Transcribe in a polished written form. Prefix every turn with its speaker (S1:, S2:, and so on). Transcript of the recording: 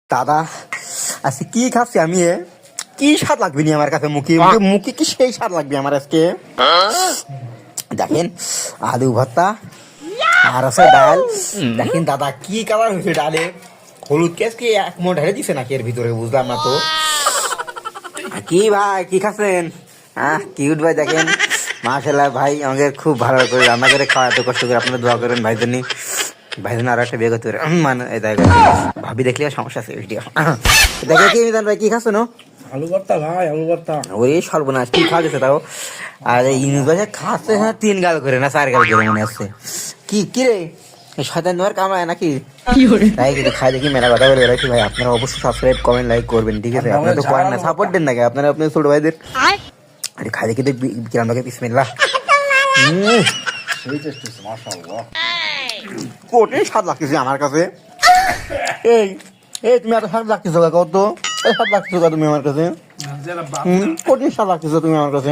S1: দাদা আজকে কি খাচ্ছি আমি কি স্বাদ লাগবে নি আমার কাছে মুখে মুখে কি সেই স্বাদ লাগবে আমার আজকে দেখেন আলু ভর্তা আর আছে ডাল দেখেন দাদা কি কালার হয়েছে ডালে হলুদ কেস কি এক মোট ঢেলে দিছে নাকি এর ভিতরে বুঝলাম না তো কি ভাই কি খাচ্ছেন কিউট ভাই দেখেন মাশাআল্লাহ ভাই আমাদের খুব ভালো করে রান্না করে খাওয়া এত কষ্ট করে আপনারা দোয়া করেন ভাই জন্য ভাই জন্য আর একটা বিয়ে করতে পারে মানে ভাবি দেখলে সমস্যা আছে ভিডিও দেখে কি মিজান ভাই কি খাচ্ছ না
S2: আলু ভর্তা ভাই আলু ভর্তা
S1: ওই সর্বনাশ কি খাওয়া গেছে তাও আর এই ইউনুস ভাই খাচ্ছে হ্যাঁ 3 গাল করে না 4 গাল করে মনে হচ্ছে কি কি রে শয়তান তোমার কামড়ায় নাকি তাই কিন্তু খাই দেখি মেলা কথা বলে রাখি ভাই আপনারা অবশ্যই সাবস্ক্রাইব কমেন্ট লাইক করবেন ঠিক আছে আপনারা তো করেন না সাপোর্ট দেন নাকি আপনারা আপনার ছোট ভাইদের আরে খাই দেখি দেখ কিরাম লাগে বিসমিল্লাহ
S2: সেই টেস্ট হচ্ছে মাশাআল্লাহ
S1: কোটে স্বাদ লাগতেছে আমার কাছে এই এই তুমি এত স্বাদ লাগতেছো কত স্বাদ লাগতেছো তুমি আমার কাছে কোটে স্বাদ লাগতেছো তুমি আমার কাছে